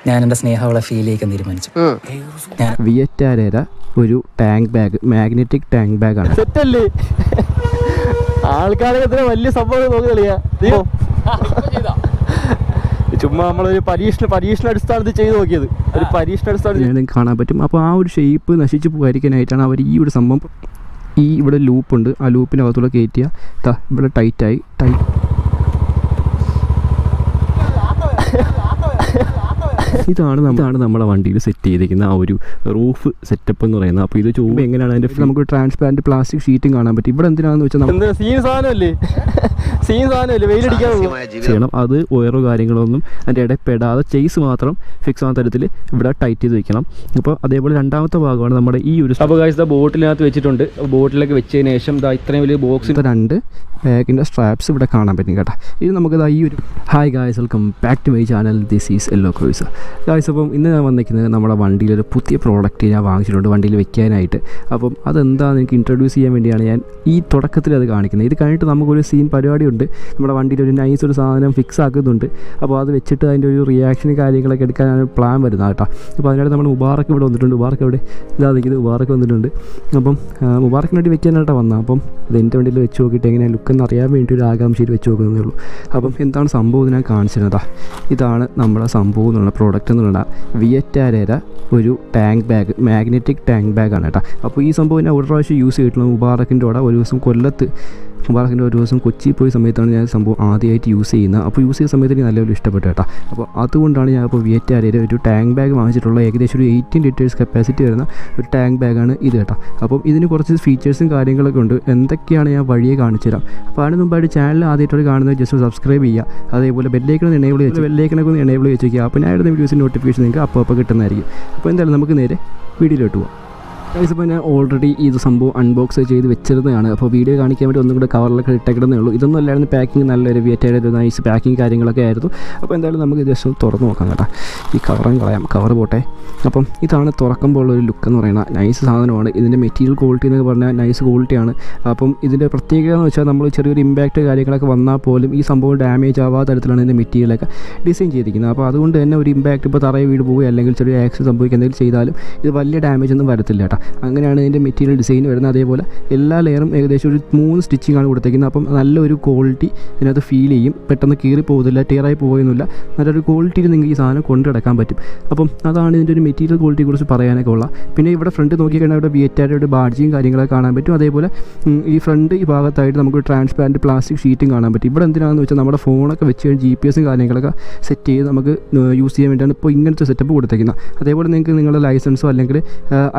ഞാൻ എൻ്റെ സ്നേഹമുള്ള ഫീലിലേക്ക് തീരുമാനിച്ചു. വിയറ്റാര ഒരു ടാങ്ക് ബാഗ്, മാഗ്നറ്റിക് ടാങ്ക് ബാഗാണ്. സെറ്റല്ലേ? ആൾക്കാരൊക്കെ വലിയ സംഭവം നോക്കിയാ ചുമ്മാ നമ്മളൊരു പരീക്ഷണ അടിസ്ഥാനത്തിൽ ചെയ്ത് നോക്കിയത്. ഒരു പരീക്ഷണ അടിസ്ഥാനത്തിൽ കാണാൻ പറ്റും. അപ്പോൾ ആ ഒരു ഷേപ്പ് നശിച്ചു പോകാതിരിക്കാനായിട്ടാണ് അവർ ഈ ഒരു സംഭവം, ഇവിടെ ലൂപ്പുണ്ട്, ആ ലൂപ്പിനകത്തൂടെ കയറ്റിയ ഇവിടെ ടൈറ്റായി ഇതാണ് നമ്മുടെ വണ്ടിയിൽ സെറ്റ് ചെയ്തിരിക്കുന്ന ആ ഒരു റൂഫ് സെറ്റപ്പ് എന്ന് പറയുന്നത്. അപ്പോൾ ഇത് ചുമ്മാ എങ്ങനെയാണ് അതിൻ്റെ നമുക്ക് ട്രാൻസ്പാരൻറ്റ് പ്ലാസ്റ്റിക് ഷീറ്റും കാണാൻ പറ്റും. ഇവിടെ എന്തിനാണെന്ന് വെച്ചാൽ സീൻ സാധനമല്ലേ വെയിലടിക്കാൻ ചെയ്യണം. അത് ഓരോ കാര്യങ്ങളൊന്നും അതിൻ്റെ ഇടയിൽ പെടാതെ ചെയ്സ് മാത്രം ഫിക്സ് ആവുന്ന തരത്തിൽ ഇവിടെ ടൈറ്റ് ചെയ്ത് വെക്കണം. അപ്പോൾ അതേപോലെ രണ്ടാമത്തെ ഭാഗമാണ് നമ്മുടെ ഈ ഒരു. അപ്പോൾ ഗൈസ് ബോട്ടിനകത്ത് വെച്ചിട്ടുണ്ട്. ബോട്ടിലൊക്കെ വെച്ചതിന് ശേഷം ഇത്രയും വലിയ ബോക്സിൽ 2 ബാഗിൻ്റെ സ്ട്രാപ്സ് ഇവിടെ കാണാൻ പറ്റും കേട്ടോ. ഇത് നമുക്കത് ഈ ഒരു hi guys, welcome back to my channel. This is yellow cruiser guys. അപ്പം ഇന്ന് ഞാൻ വന്നിരിക്കുന്നത് നമ്മുടെ വണ്ടിയിലൊരു പുതിയ പ്രോഡക്റ്റ് ഞാൻ വാങ്ങിച്ചിട്ടുണ്ട് വണ്ടിയിൽ വെക്കാനായിട്ട്. അപ്പം അതെന്താണെന്ന് എനിക്ക് ഇൻട്രൊഡ്യൂസ് ചെയ്യാൻ വേണ്ടിയാണ് ഞാൻ ഈ തുടക്കത്തിൽ അത് കാണിക്കുന്നത്. ഇത് കഴിഞ്ഞിട്ട് നമുക്കൊരു സീൻ പരിപാടിയുണ്ട്. നമ്മുടെ വണ്ടിയിൽ ഒരു നൈസ് ഒരു സാധനം ഫിക്സ് ആക്കുന്നുണ്ട്. അപ്പോൾ അത് വെച്ചിട്ട് അതിൻ്റെ ഒരു റിയാക്ഷൻ കാര്യങ്ങളൊക്കെ എടുക്കാനാണ് പ്ലാൻ വരുന്നത് കേട്ടോ. അപ്പോൾ അതിനായിട്ട് നമ്മൾ മുബാറക്ക് ഇവിടെ വന്നിട്ടുണ്ട്. മുബാറക്ക് ഇവിടെ നിൽക്കുന്നത് മുബാറക്ക് വന്നിട്ടുണ്ട്. അപ്പം മുബാറക്കിന് വേണ്ടി വെക്കാനായിട്ടാണ് വന്നത്. അപ്പം അത് എൻ്റെ വണ്ടിയിൽ വെച്ച് നോക്കിയിട്ട് എങ്ങനെയാണ് ലുക്ക് എന്ന് അറിയാൻ വേണ്ടി ഒരു ആകാംക്ഷയിൽ വെച്ച് നോക്കുന്നതേ ഉള്ളൂ. അപ്പം എന്താണ് സംഭവം ഞാൻ കാണിച്ചിരുന്നതാ. ഇതാണ് നമ്മുടെ സംഭവം എന്നുള്ള പ്രോഡക്റ്റ് എന്നുള്ള വിയറ്റാര ഒരു ടാങ്ക് ബാഗ്, മാഗ്നറ്റിക് ടാങ്ക് ബാഗാണ് കേട്ടോ. അപ്പോൾ ഈ സംഭവം ഞാൻ ഒരു പ്രാവശ്യം യൂസ് ചെയ്തിട്ടുള്ളത് മുബാറക്കിൻ്റെ കൂടെ ഒരു ദിവസം മുബാറക്കിൻ്റെ ഒരു ദിവസം കൊച്ചി പോയ സമയത്താണ് ഞാൻ സംഭവം ആദ്യമായിട്ട് യൂസ് ചെയ്യുന്നത്. അപ്പോൾ യൂസ് ചെയ്യുന്ന സമയത്ത് എനിക്ക് നല്ലൊരു ഇഷ്ടപ്പെട്ടു കേട്ടോ. അപ്പോൾ അതുകൊണ്ടാണ് ഞാൻ ഇപ്പോൾ വിയറ്റാരയിൽ ഒരു ടാങ്ക് ബാഗ് വാങ്ങിച്ചിട്ടുള്ള ഏകദേശം ഒരു 18 ലിറ്റേഴ്സ് കപ്പാസിറ്റി വരുന്ന ഒരു ടാങ്ക് ബാഗാണ് ഇത് കേട്ടോ. അപ്പം ഇതിന് കുറച്ച് ഫീച്ചേഴ്സും കാര്യങ്ങളൊക്കെ ഉണ്ട്. എന്തൊക്കെയാണ് ഞാൻ വഴിയെ കാണിച്ചു തരാം. അപ്പോൾ അതിന് മുമ്പായിട്ട് ചാനൽ ആദ്യമായിട്ട് കാണുന്നത് ജസ്റ്റ് സബ്സ്ക്രൈബ് ചെയ്യുക. അതേപോലെ ബെല്ലൈക്കൺ എനേബിൾ വെച്ച് ഒന്ന് എനേബിൾ വെച്ച് വയ്ക്കുക. അപ്പോൾ ഞാൻ ഇടുന്ന വീഡിയോസിൻ്റെ നോട്ടിഫിക്കേഷൻ നിങ്ങൾക്ക് അപ്പോൾ കിട്ടുന്നതായിരിക്കും. അപ്പോൾ എന്തായാലും നമുക്ക് നേരെ വീഡിയോയിലോട്ട് പോകാം. ഇപ്പോൾ ഞാൻ ഓൾറെഡി ഇത് സംഭവം അൺബോക്സ് ചെയ്ത് വെച്ചിരുന്നതാണ്. അപ്പോൾ വീഡിയോ കാണിക്കാൻ വേണ്ടി ഒന്നും കൂടെ കവറിലൊക്കെ ഇട്ടേക്കിടുന്നേ ഉള്ളൂ. ഇതൊന്നും അല്ലായിരുന്നു പാക്കിങ്, നല്ലൊരു വിയറ്റാര ഒരു നൈസ് പാക്കിങ് കാര്യങ്ങളൊക്കെ ആയിരുന്നു. അപ്പോൾ എന്തായാലും നമുക്ക് ജസ്റ്റ് തുറന്ന് നോക്കാം കേട്ടോ. ഈ കവറും കളയാം, കവർ പോട്ടെ. അപ്പം ഇതാണ് തുറക്കുമ്പോൾ ഒരു ലുക്ക് എന്ന് പറയുന്നത്. നൈസ് സാധനമാണ്. ഇതിൻ്റെ മെറ്റീരിയൽ ക്വാളിറ്റി എന്നൊക്കെ പറഞ്ഞാൽ നൈസ് ക്വാളിറ്റിയാണ്. അപ്പം ഇതിൻ്റെ പ്രത്യേകത എന്ന് വെച്ചാൽ നമ്മൾ ചെറിയൊരു ഇമ്പാക്റ്റ് കാര്യങ്ങളൊക്കെ വന്നാൽ പോലും ഈ സംഭവം ഡാമേജ് ആവാത്ത തരത്തിലാണ് ഇതിൻ്റെ മെറ്റീരിയലൊക്കെ ഡിസൈൻ ചെയ്തിരിക്കുന്നത്. അപ്പോൾ അതുകൊണ്ട് തന്നെ ഒരു ഇമ്പാക്റ്റ് ഇപ്പോൾ തറയെ വീട് പോവുക അല്ലെങ്കിൽ ചെറിയ ആക്സിഡൻറ്റ് സംഭവിക്കുക എന്തെങ്കിലും ചെയ്താലും ഇത് വലിയ ഡാമേജ് ഒന്നും വരത്തില്ല കേട്ടോ. അങ്ങനെയാണ് ഇതിൻ്റെ മെറ്റീരിയൽ ഡിസൈൻ വരുന്നത്. അതേപോലെ എല്ലാ ലെയറും ഏകദേശം ഒരു 3 സ്റ്റിച്ചിങ് ആണ് കൊടുത്തേക്കുന്നത്. അപ്പം നല്ലൊരു ക്വാളിറ്റി ഇതിനകത്ത് ഫീൽ ചെയ്യും. പെട്ടെന്ന് കീറി പോകുന്നില്ല, ടീറായി പോകുന്നില്ല. നല്ലൊരു ക്വാളിറ്റിയിൽ നിങ്ങൾക്ക് ഈ സാധനം കൊണ്ടുനടക്കാൻ പറ്റും. അപ്പം അതാണ് ഇതിൻ്റെ ഒരു മെറ്റീരിയൽ ക്വാളിറ്റിയെ കുറിച്ച് പറയാനൊക്കെ ഉള്ള. പിന്നെ ഇവിടെ ഫ്രണ്ട് നോക്കിക്കഴിഞ്ഞാൽ ഇവിടെ വിയറ്റാരയുടെ ബാഡ്ജിയും കാര്യങ്ങളൊക്കെ കാണാൻ പറ്റും. അതേപോലെ ഈ ഫ്രണ്ട് ഈ ഭാഗത്തായിട്ട് നമുക്ക് ട്രാൻസ്പാരൻറ്റ് പ്ലാസ്റ്റിക് ഷീറ്റും കാണാൻ പറ്റും. ഇവിടെ എന്തിനാണെന്ന് വെച്ചാൽ നമ്മുടെ ഫോണൊക്കെ വെച്ച് കഴിഞ്ഞ് GPS കാര്യങ്ങളൊക്കെ സെറ്റ് ചെയ്ത് നമുക്ക് യൂസ് ചെയ്യാൻ വേണ്ടിയാണ് ഇപ്പോൾ ഇങ്ങനത്തെ സെറ്റപ്പ് കൊടുത്തേക്കുന്നത്. അതേപോലെ നിങ്ങൾക്ക് നിങ്ങളുടെ ലൈസൻസോ അല്ലെങ്കിൽ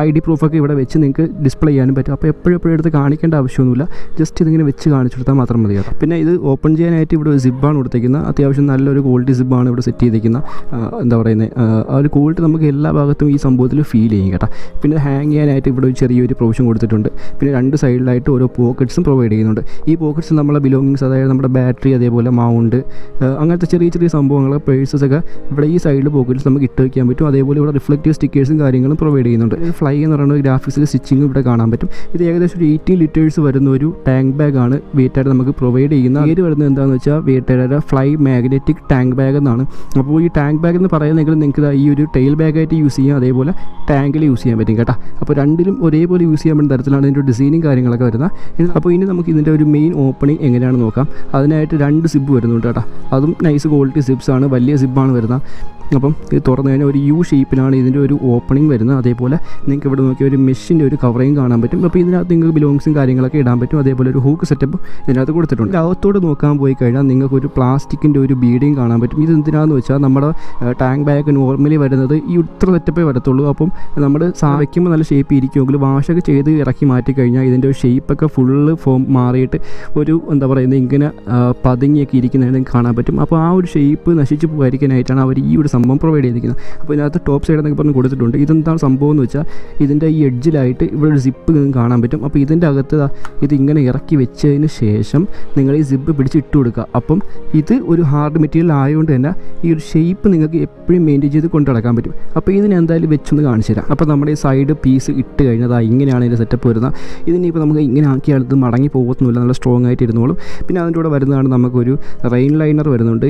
ID പ്രൂഫൊക്കെ ഇവിടെ വെച്ച് നിങ്ങൾക്ക് ഡിസ്പ്ലേ ചെയ്യാനും പറ്റും. അപ്പോൾ എപ്പോഴും എടുത്ത് കാണിക്കേണ്ട ആവശ്യമൊന്നുമില്ല. ജസ്റ്റ് ഇതിങ്ങനെ വെച്ച് കാണിച്ചു കൊടുത്താൽ മാത്രം മതി കേട്ടോ. പിന്നെ ഇത് ഓപ്പൺ ചെയ്യാനായിട്ട് ഇവിടെ ഒരു സിബ്ബാണ് കൊടുത്തേക്കുന്നത്. അത്യാവശ്യം നല്ലൊരു ക്വാളിറ്റി സിബ്ബാണ് ഇവിടെ സെറ്റ് ചെയ്തിരിക്കുന്നത്. എന്താ പറയുന്നത്, ആ ഒരു ക്വാളിറ്റി നമുക്ക് എല്ലാ ഭാഗത്തും ഈ സംഭവത്തിൽ ഫീൽ ചെയ്യും കേട്ടോ. പിന്നെ ഹാങ് ചെയ്യാനായിട്ട് ഇവിടെ ഒരു ചെറിയൊരു പ്രൊവിഷൻ കൊടുത്തിട്ടുണ്ട്. പിന്നെ 2 സൈഡിലായിട്ട് ഓരോ പോക്കറ്റ്സും പ്രൊവൈഡ് ചെയ്യുന്നുണ്ട്. ഈ പോക്കറ്റ്സ് നമ്മളെ ബിലോങ്ങിങ്സ്, അതായത് നമ്മുടെ ബാറ്ററി, അതേപോലെ മൗണ്ട്, അങ്ങനത്തെ ചെറിയ സംഭവങ്ങൾ, പേഴ്സസൊക്കെ ഇവിടെ ഈ സൈഡിൽ പോക്കറ്റ്സ് നമുക്ക് ഇട്ട് വയ്ക്കാൻ പറ്റും. അതേപോലെ ഇവിടെ റിഫ്ലക്റ്റീവ് സ്റ്റിക്കേഴ്സും കാര്യങ്ങളും പ്രൊവൈഡ് ചെയ്യുന്നുണ്ട്. ഫ്ലൈ എന്ന് പറയുന്ന ഗ്രാഫിക്സിൽ സ്റ്റിച്ചിങ് ഇവിടെ കാണാൻ പറ്റും. ഇത് ഏകദേശം ഒരു 18 ലിറ്റേഴ്സ് വരുന്ന ഒരു ടാങ്ക് ബാഗാണ് വിയറ്റാര നമുക്ക് പ്രൊവൈഡ് ചെയ്യുന്ന. പേര് വരുന്നത് എന്താണെന്ന് വെച്ചാൽ വിയറ്റാര ഫ്ലൈ മാഗ്നറ്റിക് ടാങ്ക് ബാഗ് എന്നാണ്. അപ്പോൾ ഈ ടാങ്ക് ബാഗ് എന്ന് പറയുന്നെങ്കിൽ നിങ്ങൾക്ക് ഈ ഒരു ടെയിൽ ബാഗായിട്ട് യൂസ് ചെയ്യാം, അതേപോലെ ടാങ്കിൽ യൂസ് ചെയ്യാൻ പറ്റും കേട്ടോ. അപ്പോൾ രണ്ടിലും ഒരേപോലെ യൂസ് ചെയ്യാൻ പറ്റുന്ന തരത്തിലാണ് ഇതിൻ്റെ ഡിസൈനും കാര്യങ്ങളൊക്കെ വരുന്നത്. അപ്പോൾ ഇനി നമുക്ക് ഇതിൻ്റെ ഒരു മെയിൻ ഓപ്പണിംഗ് എങ്ങനെയാണെന്ന് നോക്കാം. അതിനായിട്ട് 2 സിബ് വരുന്നുണ്ട് കേട്ടോ. അതും നൈസ് ക്വാളിറ്റി സിബ്സാണ്, വലിയ സിബ്ബാണ് വരുന്നത്. അപ്പം ഇത് തുറന്നു കഴിഞ്ഞാൽ ഒരു യു ഷേപ്പിലാണ് ഇതിൻ്റെ ഒരു ഓപ്പണിംഗ് വരുന്നത്. അതേപോലെ നിങ്ങൾക്ക് ഇവിടെ നോക്കിയാൽ ഒരു മെഷിൻ്റെ ഒരു കവറിങ് കാണാൻ പറ്റും. അപ്പോൾ ഇതിനകത്ത് നിങ്ങൾക്ക് ബിലോങ്സും കാര്യങ്ങളൊക്കെ ഇടാൻ പറ്റും. അതേപോലെ ഒരു ഹൂക്ക് സെറ്റപ്പ് ഇതിനകത്ത് കൊടുത്തിട്ടുണ്ട്. അകത്തോട് നോക്കാൻ പോയി കഴിഞ്ഞാൽ നിങ്ങൾക്ക് ഒരു പ്ലാസ്റ്റിക്കിൻ്റെ ഒരു ബീഡിങ് കാണാൻ പറ്റും. ഇത് എന്തിനാണെന്ന് വെച്ചാൽ നമ്മുടെ ടാങ്ക് ബാഗ് നോർമലി വരുന്നത് ഈ ഇത്ര സെറ്റപ്പേ വരത്തുള്ളൂ. അപ്പം നമ്മൾ വയ്ക്കുമ്പോൾ നല്ല ഷേപ്പ് ഇരിക്കുമെങ്കിൽ വാഷൊക്കെ ചെയ്ത് ഇറക്കി മാറ്റി കഴിഞ്ഞാൽ ഇതിൻ്റെ ഒരു ഷേപ്പൊക്കെ ഫുള്ള് ഫോം മാറിയിട്ട് ഒരു എന്താ പറയുന്നത് ഇങ്ങനെ പതുങ്ങിയൊക്കെ ഇരിക്കുന്നതിന് കാണാൻ പറ്റും. അപ്പോൾ ആ ഒരു ഷേപ്പ് നശിച്ചു പോകാതിരിക്കാനായിട്ടാണ് അവർ ഈ ഒരു സംഭവം പ്രൊവൈഡ് ചെയ്തിരിക്കുന്നത്. അപ്പോൾ ഇതിനകത്ത് ടോപ്പ് സൈഡ് എന്നൊക്കെ പറഞ്ഞ് കൊടുത്തിട്ടുണ്ട്. ഇതെന്താണ് സംഭവം എന്ന് വെച്ചാൽ ഇതിൻ്റെ ഈ എഡ്ജിലായിട്ട് ഇവിടെ ഒരു സിപ്പ് കാണാൻ പറ്റും. അപ്പോൾ ഇതിൻ്റെ അകത്ത് ഇതിങ്ങനെ ഇറക്കി വെച്ചതിന് ശേഷം നിങ്ങൾ ഈ സിപ്പ് പിടിച്ച് ഇട്ട് കൊടുക്കുക. അപ്പം ഇത് ഒരു ഹാർഡ് മെറ്റീരിയൽ ആയതുകൊണ്ട് തന്നെ ഈ ഒരു ഷേപ്പ് നിങ്ങൾക്ക് എപ്പോഴും മെയിൻറ്റെയിൻ ചെയ്ത് കൊണ്ടു നടക്കാൻ പറ്റും. അപ്പോൾ ഇതിന് എന്തായാലും വെച്ചൊന്ന് കാണിച്ചു തരാം. അപ്പോൾ നമ്മുടെ ഈ സൈഡ് പീസ് ഇട്ട് കഴിഞ്ഞാൽ ഇങ്ങനെയാണ് ഇതിൻ്റെ സെറ്റപ്പ് വരുന്നത്. ഇതിനിപ്പോൾ നമുക്ക് ഇങ്ങനെ ആക്കിയാൽ ഇത് മടങ്ങി പോകുന്നില്ല, നല്ല സ്ട്രോങ് ആയിട്ട് ഇരുന്നോളും. പിന്നെ അതിൻ്റെ കൂടെ വരുന്നതാണ് നമുക്കൊരു റെയിൻ ലൈനർ വരുന്നുണ്ട്.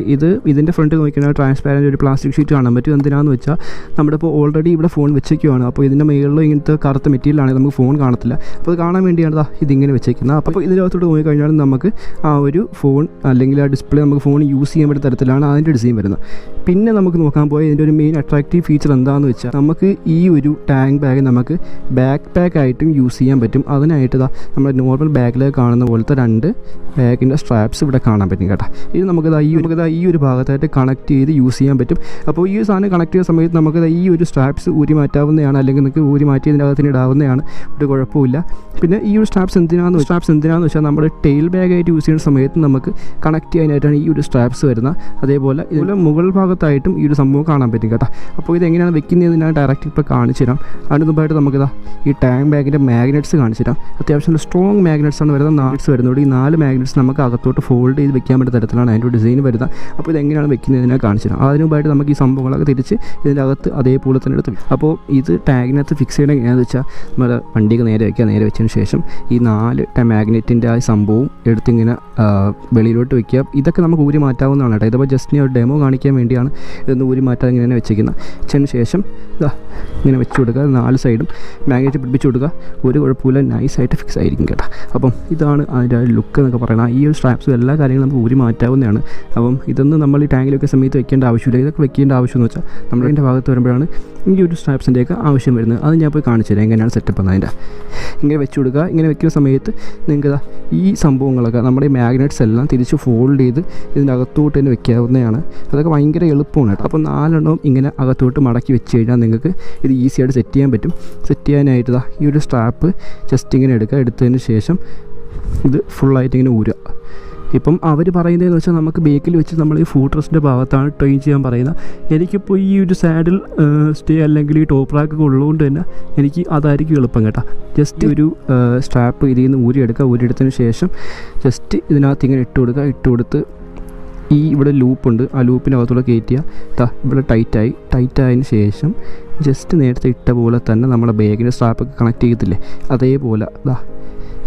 ഇതിൻ്റെ ഫ്രണ്ട് നോക്കിയാൽ ട്രാൻസ്പാരൻ്റ് ഒരു പ്ലാസ്റ്റിക് ഷീറ്റ് കാണാൻ പറ്റും. എന്തിനാന്ന് വെച്ചാൽ നമ്മുടെ ഇപ്പോൾ ഓൾറെഡി ഇവിടെ ഫോൺ വെച്ചേക്കുവാണ്. അപ്പോൾ ഇതിൻ്റെ മുകളിൽ ഇങ്ങനത്തെ കറുത്ത മെറ്റീരിയലാണെങ്കിൽ നമുക്ക് ഫോൺ കാണത്തില്ല. അപ്പോൾ അത് കാണാൻ വേണ്ടിയാണ് ഇതിങ്ങനെ വെച്ചേക്കുന്നത്. അപ്പോൾ ഇതിനകത്തോട്ട് പോയി കഴിഞ്ഞാൽ നമുക്ക് ആ ഒരു ഫോൺ അല്ലെങ്കിൽ ആ ഡിസ്പ്ലേ നമുക്ക് ഫോൺ യൂസ് ചെയ്യാൻ പറ്റുന്ന തരത്തിലാണ് അതിൻ്റെ ഡിസൈൻ വരുന്നത്. പിന്നെ നമുക്ക് നോക്കാൻ പോയാൽ ഇതിൻ്റെ ഒരു മെയിൻ അട്രാക്റ്റീവ് ഫീച്ചർ എന്താണെന്ന് വെച്ചാൽ നമുക്ക് ഈ ഒരു ടാങ്ക് ബാഗ് നമുക്ക് ബാക്ക് പാക്ക് ആയിട്ടും യൂസ് ചെയ്യാൻ പറ്റും. അതിനായിട്ട് നമ്മുടെ നോർമൽ ബാഗിൽ കാണുന്ന പോലത്തെ 2 ബാഗിൻ്റെ സ്ട്രാപ്സ് ഇവിടെ കാണാൻ പറ്റും കേട്ടോ. ഇത് നമുക്കത് ഈ ഒരു ഭാഗത്തായിട്ട് കണക്ട് ചെയ്ത് യൂസ് ചെയ്യാൻ പറ്റും. അപ്പോൾ ഈ സാധനം കണക്ട് ചെയ്യുന്ന സമയത്ത് നമുക്കത് ഈ ഒരു സ്ട്രാപ്സ് ഊരി മാറ്റാവുന്നതാണ്, അല്ലെങ്കിൽ നിങ്ങൾക്ക് ഊരി മാറ്റി ഇതിനകത്തിന് ഇടാവുന്നതാണ്, ഒരു കുഴപ്പമില്ല. പിന്നെ ഈ ഒരു സ്ട്രാപ്സ് എന്തിനാണെന്ന് വെച്ചാൽ നമ്മുടെ ടെയിൽ ബാഗായിട്ട് യൂസ് ചെയ്യുന്ന സമയത്ത് നമുക്ക് കണക്ട് ചെയ്യാനായിട്ടാണ് ഈ ഒരു സ്ട്രാപ്സ് വരുന്നത്. അതേപോലെ ഇതിൻ്റെ മുകൾ ഭാഗത്തായിട്ടും ഈ ഒരു സംഭവം കാണാൻ പറ്റും കേട്ടോ. അപ്പോൾ ഇതെങ്ങനെയാണ് വെക്കുന്നത് ഞാൻ ഡയറക്റ്റ് ഇപ്പോൾ കാണിച്ചു തരാം. അതിന് മുമ്പായിട്ട് നമുക്കിതാ ഈ ടാങ്ക് ബാഗിൻ്റെ മാഗ്നറ്റ്സ് കാണിച്ചു തരാം. അത്യാവശ്യം സ്ട്രോങ് മാഗ്നറ്റ്സ് ആണ് വരുന്നത്. 4 വരുന്നത്. ഈ 4 മാഗ്നറ്റ്സ് നമുക്ക് അകത്തോട്ട് ഫോൾഡ് ചെയ്ത് വെക്കാൻ പറ്റുന്ന തരത്തിലാണ് അതിൻ്റെ ഡിസൈൻ വരുന്നത്. അപ്പോൾ ഇതെങ്ങനെയാണ് വെക്കുന്നതിനെ കാണിച്ചു തരാം. അതിന് മുമ്പായിട്ട് നമുക്ക് ഈ സംഭവങ്ങളൊക്കെ തിരിച്ച് ഇതിൻ്റെ അകത്ത് അതേപോലെ തന്നെ എടുത്ത്. അപ്പോൾ ഇത് ടാഗിനകത്ത് ഫിക്സ് ചെയ്യണം എങ്ങനെയാണെന്ന് വെച്ചാൽ നമ്മുടെ വണ്ടിക്ക് നേരെ വെച്ചതിന് ശേഷം ഈ 4 മാഗ്നറ്റിൻ്റെ ആ സംഭവവും എടുത്തിങ്ങനെ വെളിയിലോട്ട് വെക്കുക. ഇതൊക്കെ നമുക്ക് ഊരി മാറ്റാവുന്നതാണ് കേട്ടോ. ഇതിപ്പോൾ ജസ്റ്റ് ഒരു ഡെമോ കാണിക്കാൻ വേണ്ടിയാണ് ഇതൊന്ന് ഊരി മാറ്റാൻ ഇങ്ങനെ വെച്ചേക്കുന്നത്. വെച്ചതിന് ശേഷം ഇങ്ങനെ വെച്ച് കൊടുക്കുക. 4 സൈഡും മാഗ്നറ്റ് പിടിപ്പിച്ച് കൊടുക്കുക. ഒരു കുഴപ്പമില്ല, നൈസായിട്ട് ഫിക്സ് ആയിരിക്കും കേട്ടോ. അപ്പം ഇതാണ് അതിൻ്റെ ലുക്ക് എന്നൊക്കെ പറയുന്നത്. ഈ ഒരു സ്ട്രാപ്സും എല്ലാ കാര്യങ്ങളും നമുക്ക് ഊരി മാറ്റാവുന്നതാണ്. അപ്പം ഇതൊന്നും നമ്മൾ ഈ ടാങ്കിലൊക്കെ സമയത്ത് വെക്കേണ്ട ആവശ്യമില്ല. ഇതൊക്കെ വെക്കേണ്ട ആവശ്യമെന്ന് വെച്ചാൽ നമ്മുടെ ഇതിൻ്റെ ഭാഗത്ത് വരുമ്പോഴാണ് ഈ ഒരു സ്ട്രാപ്സിൻ്റെയൊക്കെ ആവശ്യം വരുന്നത്. അത് ഞാൻ പോയി കാണിച്ചു തരാം എങ്ങനെയാണ് സെറ്റപ്പ് എന്നതിൻ്റെ. ഇങ്ങനെ വെച്ച് കൊടുക്കുക. ഇങ്ങനെ വെക്കുന്ന സമയത്ത് നിങ്ങൾക്ക് ഈ സംഭവങ്ങളൊക്കെ നമ്മുടെ ഈ മാഗ്നറ്റ്സ് എല്ലാം തിരിച്ച് ഫോൾഡ് ചെയ്ത് ഇതിൻ്റെ അകത്തോട്ട് തന്നെ വെക്കാവുന്നതാണ്. അതൊക്കെ ഭയങ്കര എളുപ്പമാണ് കേട്ടോ. അപ്പോൾ 4 എണ്ണവും ഇങ്ങനെ അകത്തോട്ട് മടക്കി വെച്ച് കഴിഞ്ഞാൽ നിങ്ങൾക്ക് ഇത് ഈസിയായിട്ട് സെറ്റ് ചെയ്യാൻ പറ്റും. സെറ്റ് ചെയ്യാനായിട്ട് ഈ ഒരു സ്ട്രാപ്പ് ജസ്റ്റ് ഇങ്ങനെ എടുത്തതിന് ശേഷം ഇത് ഫുള്ളായിട്ട് ഇങ്ങനെ ഊരുക. ഇപ്പം അവർ പറയുന്നതെന്ന് വെച്ചാൽ നമുക്ക് ബേക്കിൽ വെച്ച് നമ്മൾ ഈ ഫുഡ് റെസ്റ്റിൻ്റെ ഭാഗത്താണ് ട്രെയിൻ ചെയ്യാൻ പറയുന്നത്. എനിക്കിപ്പോൾ ഈ ഒരു സാഡിൽ സ്റ്റേ അല്ലെങ്കിൽ ഈ ടോപ്പ് റാക്കൊക്കെ ഉള്ളതുകൊണ്ട് തന്നെ എനിക്ക് അതായിരിക്കും എളുപ്പം കേട്ടോ. ജസ്റ്റ് ഒരു സ്ട്രാപ്പ് ഇതിൽ നിന്ന് ഊരിയെടുത്തതിന് ശേഷം ജസ്റ്റ് ഇതിനകത്ത് ഇങ്ങനെ ഇട്ട് കൊടുത്ത് ഈ ഇവിടെ ലൂപ്പുണ്ട്, ആ ലൂപ്പിനകത്തൂടെ കയറ്റിയാൽ ഇവിടെ ടൈറ്റായതിന് ശേഷം ജസ്റ്റ് നേരത്തെ ഇട്ട പോലെ തന്നെ നമ്മുടെ ബാഗിൻ്റെ സ്ട്രാപ്പൊക്കെ കണക്ട് ചെയ്യത്തില്ലേ, അതേപോലെ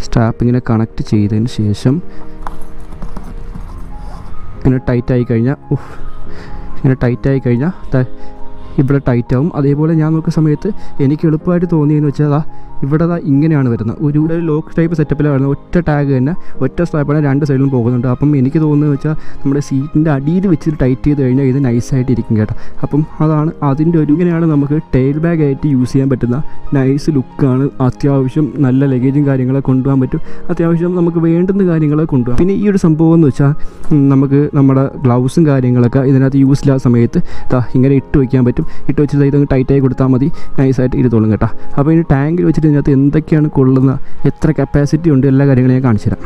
സ്ട്രാപ്പ് ഇങ്ങനെ കണക്ട് ചെയ്തതിന് ശേഷം ഇങ്ങനെ ടൈറ്റായി കഴിഞ്ഞാൽ ഇവിടെ ടൈറ്റാവും. അതേപോലെ ഞാൻ നോക്കുന്ന സമയത്ത് എനിക്ക് എളുപ്പമായിട്ട് തോന്നിയെന്ന് വെച്ചാൽ ഇവിടെ ഇങ്ങനെയാണ് വരുന്നത്. ഒരു ലോക്ക് ടൈപ്പ് സെറ്റപ്പിലാണ് വരുന്നത്. ഒറ്റ ടാഗ് തന്നെ ഒറ്റ സ്ട്രാപ്പാണ് 2 സൈഡിലും പോകുന്നുണ്ട്. അപ്പം എനിക്ക് തോന്നുന്നത് വെച്ചാൽ നമ്മുടെ സീറ്റിൻ്റെ അടിയിൽ വെച്ചിട്ട് ടൈറ്റ് ചെയ്ത് കഴിഞ്ഞാൽ ഇത് നൈസായിട്ട് ഇരിക്കും കേട്ടോ. അപ്പം അതാണ് അതിൻ്റെ ഇങ്ങനെയാണ് നമുക്ക് ടെയിൽ ബാഗ് ആയിട്ട് യൂസ് ചെയ്യാൻ പറ്റുന്ന നൈസ് ലുക്കാണ്. അത്യാവശ്യം നല്ല ലഗേജും കാര്യങ്ങളൊക്കെ കൊണ്ടുപോകാൻ പറ്റും. അത്യാവശ്യം നമുക്ക് വേണ്ടുന്ന കാര്യങ്ങളൊക്കെ കൊണ്ടുപോകാം. പിന്നെ ഈ ഒരു സംഭവം എന്ന് വെച്ചാൽ നമുക്ക് നമ്മുടെ ഗ്ലൗസും കാര്യങ്ങളൊക്കെ ഇതിനകത്ത് യൂസ് ഇല്ലാത്ത സമയത്ത് ഇങ്ങനെ ഇട്ട് വയ്ക്കാൻ പറ്റും. ഇട്ട് വെച്ചിട്ട് ഇതൊന്ന് ടൈറ്റായി കൊടുത്താൽ മതി, നൈസായിട്ട് ഇരുത്തോളും കേട്ടോ. അപ്പോൾ ഇതിന് ടാങ്കിൽ വെച്ചിട്ട് ഇതിനകത്ത് എന്തൊക്കെയാണ് കൊള്ളുന്ന, എത്ര കപ്പാസിറ്റി ഉണ്ട്, എല്ലാ കാര്യങ്ങളും ഞാൻ കാണിച്ചു തരാം.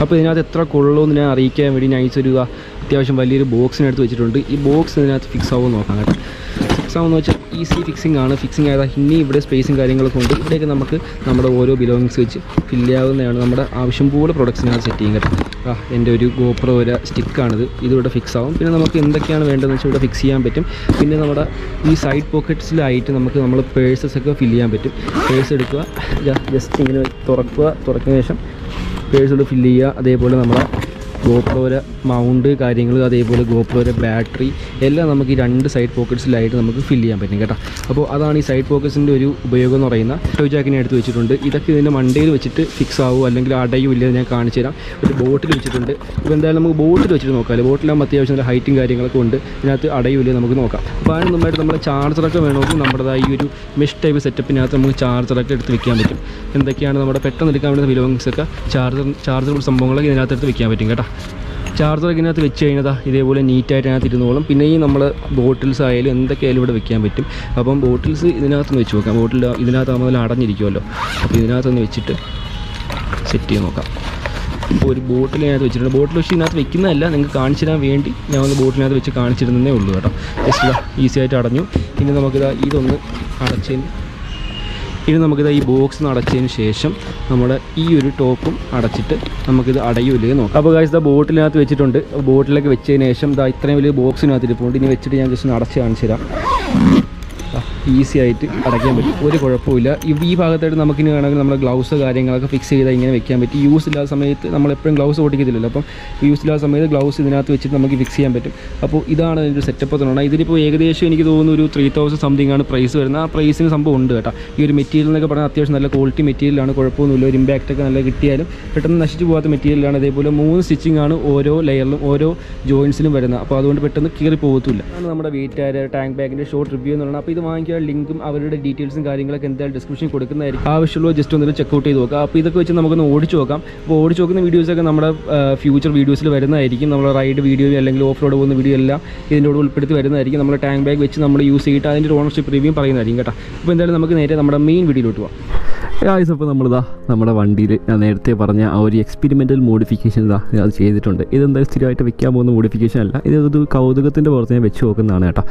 അപ്പോൾ ഇതിനകത്ത് എത്ര കൊള്ളുമെന്ന് ഞാൻ അറിയിക്കാൻ വേണ്ടി നൈസ് ഒരു അത്യാവശ്യം വലിയൊരു ബോക്സിനടുത്ത് വെച്ചിട്ടുണ്ട്. ഈ ബോക്സ് ഇതിനകത്ത് ഫിക്സ് ആവുമെന്ന് നോക്കാം കേട്ടോ. ഫിക്സ് ആവുമെന്ന് വെച്ചാൽ ഈസി ഫിക്സിംഗ് ആണ്. ഫിക്സിംഗ് ആയതാ ഇനി ഇവിടെ സ്പേസും കാര്യങ്ങളൊക്കെ ഉണ്ട്. ഇവിടേക്ക് നമുക്ക് നമ്മുടെ ഓരോ ബിലോങ്ങിങ്സ് വെച്ച് ഫില്ല് ചെയ്യാവുന്നതാണ്. നമ്മുടെ ആവശ്യം പോലെ പ്രൊഡക്ട്സിനകത്ത് സെറ്റ് ചെയ്യും കേട്ടോ. എൻ്റെ ഒരു ഗോപ്രോ സ്റ്റിക്കാണിത്. ഇതിവിടെ ഫിക്സ് ആവും. പിന്നെ നമുക്ക് എന്തൊക്കെയാണ് വേണ്ടതെന്ന് വെച്ചാൽ ഇവിടെ ഫിക്സ് ചെയ്യാൻ പറ്റും. പിന്നെ നമ്മുടെ ഈ സൈഡ് പോക്കറ്റ്സിലായിട്ട് നമ്മൾ പേഴ്സസൊക്കെ ഫില്ല് ചെയ്യാൻ പറ്റും. പേഴ്സ് എടുക്കുക, ജസ്റ്റ് ഇങ്ങനെ തുറക്കുന്ന ശേഷം പേഴ്സോട് ഫില്ല് ചെയ്യുക. അതേപോലെ നമ്മുടെ ഗോപ്രോയുടെ മൗണ്ട് കാര്യങ്ങൾ, അതേപോലെ ഗോപ്രോയുടെ ബാറ്ററി എല്ലാം നമുക്ക് ഈ 2 സൈഡ് പോക്കറ്റ്സിലായിട്ട് നമുക്ക് ഫില്ല് ചെയ്യാൻ പറ്റും കേട്ടോ. അപ്പോൾ അതാണ് ഈ സൈഡ് പോക്കറ്റ്സിൻ്റെ ഒരു ഉപയോഗം എന്ന് പറയുന്ന ടോയ് ജാക്കിനെ എടുത്ത് വെച്ചിട്ടുണ്ട്. ഇതൊക്കെ ഇതിൻ്റെ മണ്ടയിൽ വെച്ചിട്ട് ഫിക്സ് ആവും അല്ലെങ്കിൽ അടയും ഇല്ല, ഞാൻ കാണിച്ചു തരാം. ഒരു ബോട്ടിൽ വെച്ചിട്ടുണ്ട്. ഇപ്പോൾ എന്തായാലും നമുക്ക് ബോട്ടിൽ വെച്ചിട്ട് നോക്കാം. ബോട്ടിലാകുമ്പോൾ അത്യാവശ്യം നല്ല ഹൈറ്റും കാര്യങ്ങളൊക്കെ ഉണ്ട്. ഇതിനകത്ത് അടയും ഇല്ല, നമുക്ക് നോക്കാം. അപ്പോൾ അതിന് മുമ്പായിട്ട് നമ്മുടെ ചാർജറൊക്കെ വേണമെങ്കിൽ നമ്മുടേതായ ഈ ഒരു മെഷ് ടൈപ്പ് സെറ്റപ്പിനകത്ത് നമുക്ക് ചാർജറൊക്കെ എടുത്ത് വെക്കാൻ പറ്റും. എന്തൊക്കെയാണ് നമ്മുടെ പെട്ടെന്ന് എടുക്കാൻ വേണ്ടുന്ന ബിലോങ്ങിങ്സൊക്കെ ചാർജർ സംഭവങ്ങളൊക്കെ ഇതിനകത്ത് എടുത്ത് വെക്കാൻ പറ്റും കേട്ടോ. ചാർജറൊക്കെ ഇതിനകത്ത് വെച്ച് കഴിഞ്ഞാൽ ഇതേപോലെ നീറ്റായിട്ട് അതിനകത്ത് ഇരുന്നോളും. പിന്നെ ഈ നമ്മൾ ബോട്ടിൽസ് ആയാലും എന്തൊക്കെയായാലും ഇവിടെ വെക്കാൻ പറ്റും. അപ്പം ബോട്ടിൽസ് ഇതിനകത്തൊന്ന് വെച്ച് നോക്കാം. ബോട്ടിൽ ഇതിനകത്താകുമ്പോൾ നല്ല അടഞ്ഞിരിക്കുമല്ലോ. അപ്പോൾ ഇതിനകത്തൊന്ന് വെച്ചിട്ട് സെറ്റ് ചെയ്ത് നോക്കാം. ഇപ്പോൾ ഒരു ബോട്ടിലിനകത്ത് വെച്ചിട്ടുണ്ട്. ബോട്ടിൽ വെച്ച് ഇതിനകത്ത് വെക്കുന്നതല്ല, നിങ്ങൾക്ക് കാണിച്ചു തരാൻ വേണ്ടി ഞാൻ ഒന്ന് ബോട്ടിലിനകത്ത് വെച്ച് കാണിച്ചിരുന്നേ ഉള്ളൂ കേട്ടോ. ജസ്റ്റ് ഈസി ആയിട്ട് അടഞ്ഞു. ഇനി ഇതൊന്ന് നമുക്കിത് ഈ ബോക്സ് അടച്ചതിന് ശേഷം നമ്മുടെ ഈ ഒരു ടോപ്പും അടച്ചിട്ട് നമുക്കിത് അടയൂലേ നോക്കാം. അപ്പോൾ ഗൈസ് ബോട്ടിലിനകത്ത് വെച്ചിട്ടുണ്ട്. ബോട്ടിലൊക്കെ വെച്ചതിന് ശേഷം ഇത്രയും വലിയ ബോക്സിനകത്ത് ഇരിപ്പുണ്ട്. ഇനി വെച്ചിട്ട് ഞാൻ ജസ്റ്റ് അടച്ച് കാണിച്ചു തരാം. ഈസി ആയിട്ട് അടയ്ക്കാൻ പറ്റും, ഒരു കുഴപ്പമില്ല. ഈ ഭാഗത്തായിട്ട് നമുക്കിനി വേണമെങ്കിൽ നമ്മുടെ ഗ്ലൗസ് കാര്യങ്ങളൊക്കെ ഫിക്സ് ചെയ്താൽ ഇങ്ങനെ വെക്കാൻ പറ്റും. യൂസ് ഇല്ലാത്ത സമയത്ത് നമ്മളെപ്പോഴും ഗ്ലൗസ് ഓടിക്കത്തില്ലല്ലോ, അപ്പം യൂസ് ഇല്ലാത്ത സമയത്ത് ഗ്ലൗസ് ഇതിനകത്ത് വെച്ചിട്ട് നമുക്ക് ഫിക്സ് ചെയ്യാൻ പറ്റും. അപ്പോൾ ഇതാണ് അതിൻ്റെ സെറ്റപ്പ് എന്ന് പറഞ്ഞാൽ. ഇതിലിപ്പോൾ ഏകദേശം എനിക്ക് തോന്നുന്നു ഒരു 3000 സംതിങ് ആണ് പ്രൈസ് വരുന്നത്. ആ പ്രൈസിന് സംഭവം ഉണ്ട് കേട്ടോ. ഈ ഒരു മെറ്റീരിയൽ എന്നൊക്കെ പറഞ്ഞാൽ അത്യാവശ്യം നല്ല ക്വാളിറ്റി മെറ്റീരിയലാണ്, കുഴപ്പമൊന്നുമില്ല. ഒരു ഇമ്പാക്റ്റ് ഒക്കെ നല്ല കിട്ടിയാലും പെട്ടെന്ന് നശിച്ചു പോകാത്ത മെറ്റീരിയലാണ്. അതേപോലെ 3 സ്റ്റിച്ചിങ് ആണ് ഓരോ ലെയറിലും ഓരോ ജോയിൻസിലും വരുന്നത്. അപ്പോൾ അതുകൊണ്ട് പെട്ടെന്ന് കീറി പോകത്തില്ല. അതാണ് നമ്മുടെ Viaterra ടാങ്ക് ബാഗിൻ്റെ ഷോർട്ട് റിവ്യൂ എന്ന് പറയുന്നത്. അപ്പോൾ ഇത് വാങ്ങിക്കാൻ ലിങ്കും അവരുടെ ഡീറ്റെയിൽസും കാര്യങ്ങളൊക്കെ എന്തായാലും ഡിസ്ക്രിപ്ഷൻ കൊടുക്കുന്നതായിരിക്കും. ആവശ്യമുള്ള ജസ്റ്റ് ഒന്ന് ചെക്കൗട്ട് ചെയ്ത് നോക്കാം. അപ്പോൾ ഇതൊക്കെ വെച്ച് നമുക്കൊന്ന് ഓടിച്ച് നോക്കാം. അപ്പോൾ ഓടിച്ച് നോക്കുന്ന വീഡിയോസൊക്കെ നമ്മുടെ ഫ്യൂച്ചർ വീഡിയോസിൽ വരുന്നതായിരിക്കും. നമ്മൾ റൈഡ് വീഡിയോ അല്ലെങ്കിൽ ഓഫ് റോഡ് പോകുന്ന വീഡിയോ എല്ലാം ഇതിൻ്റെ കൂടെ ഉൾപ്പെടുത്തി വരുന്നതായിരിക്കും. നമ്മൾ ടാങ്ക് ബാഗ് വെച്ച് നമ്മൾ യൂസ് ചെയ്തിട്ട് അതിൻ്റെ ഒരു ഓണർഷിപ്പ് റിവ്യൂ പറയുന്നതായിരിക്കും കേട്ടോ. അപ്പോൾ എന്തായാലും നമുക്ക് നേരെ നമ്മുടെ മെയിൻ വീഡിയോയിലോട്ട് പോകാം. അപ്പോൾ നമ്മളിതാ നമ്മുടെ വണ്ടിയിൽ ഞാൻ നേരത്തെ പറഞ്ഞ ആ ഒരു എക്സ്പെരിമെൻ്റൽ മോഡിഫിക്കേഷൻ അത് ചെയ്തിട്ടുണ്ട്. ഇതെന്തായാലും സ്ഥിരമായിട്ട് വെക്കാൻ പോകുന്ന മോഡിഫിക്കേഷൻ അല്ല, ഇതൊരു കൗതുകത്തിൻ്റെ പുറത്ത് ഞാൻ വെച്ച് നോക്കുന്നതാണ് കേട്ടോ.